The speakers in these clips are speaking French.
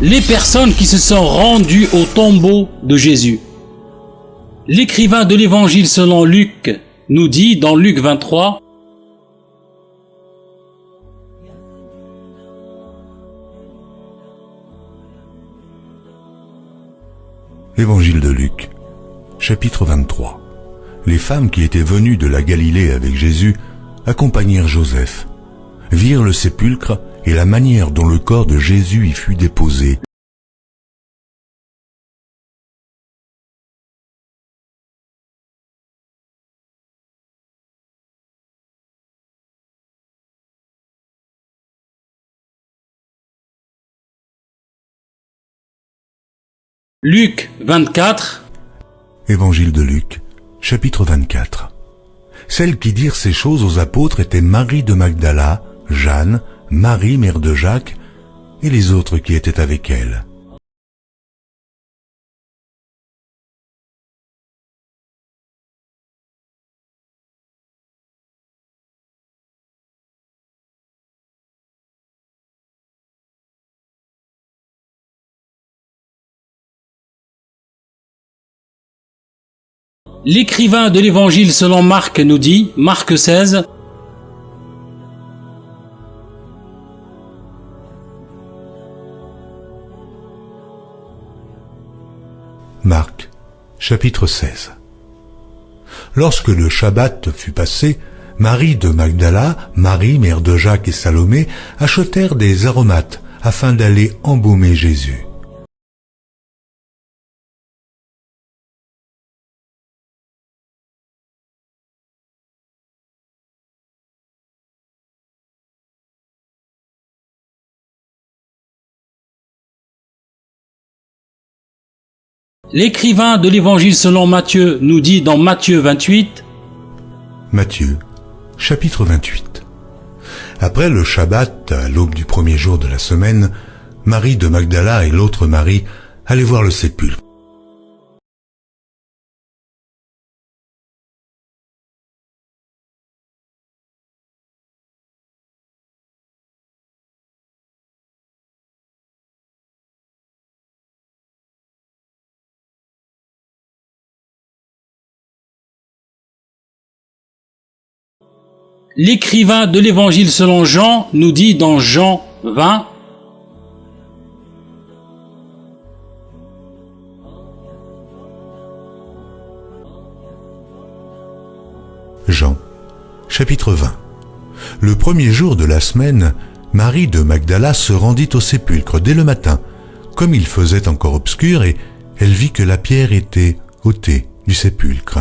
les personnes qui se sont rendues au tombeau de Jésus. L'écrivain de l'évangile selon Luc nous dit dans Luc 23, Évangile de Luc, chapitre 23. Les femmes qui étaient venues de la Galilée avec Jésus accompagnèrent Joseph, virent le sépulcre et la manière dont le corps de Jésus y fut déposé. Luc 24, Évangile de Luc, chapitre 24. Celles qui dirent ces choses aux apôtres étaient Marie de Magdala, Jeanne, Marie, mère de Jacques, et les autres qui étaient avec elle. l'écrivain de l'évangile selon Marc nous dit, Marc 16, Marc, chapitre 16. Lorsque le Shabbat fut passé, Marie de Magdala, Marie, mère de Jacques et Salomé, achetèrent des aromates afin d'aller embaumer Jésus. l'écrivain de l'évangile selon Matthieu nous dit dans Matthieu 28, Matthieu, chapitre 28. Après le Shabbat, à l'aube du premier jour de la semaine, Marie de Magdala et l'autre Marie allaient voir le sépulcre. l'écrivain de l'évangile selon Jean nous dit dans Jean 20, Jean, chapitre 20. Le premier jour de la semaine, Marie de Magdala se rendit au sépulcre dès le matin, comme il faisait encore obscur, et elle vit que la pierre était ôtée du sépulcre.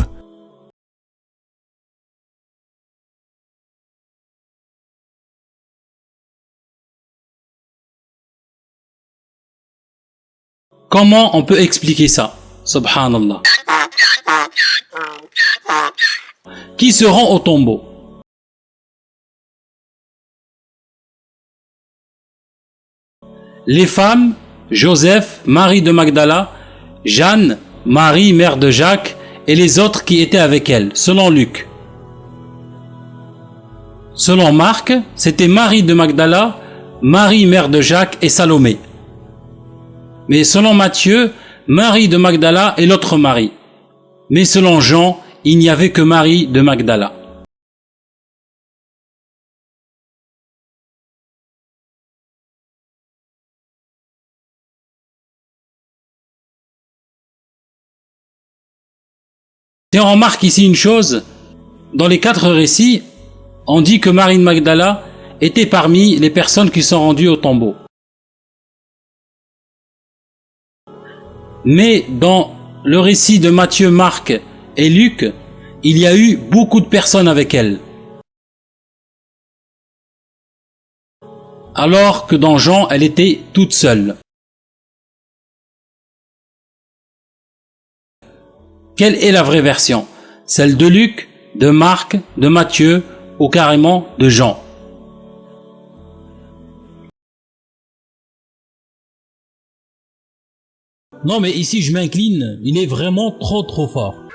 comment on peut expliquer ça? Subhanallah. Qui se rend au tombeau? Les femmes, Joseph, Marie de Magdala, Jeanne, Marie, mère de Jacques, et les autres qui étaient avec elle, selon Luc. Selon Marc, c'était Marie de Magdala, Marie, mère de Jacques, et Salomé. Mais selon Matthieu, Marie de Magdala et l'autre Marie. Mais selon Jean, il n'y avait que Marie de Magdala. Et on remarque ici une chose, dans les 4 récits, on dit que Marie de Magdala était parmi les personnes qui sont rendues au tombeau. Mais dans le récit de Matthieu, Marc et Luc, il y a eu beaucoup de personnes avec elle. Alors que dans Jean, elle était toute seule. Quelle est la vraie version? Celle de Luc, de Marc, de Matthieu ou carrément de Jean? Non mais ici je m'incline, il est vraiment trop fort.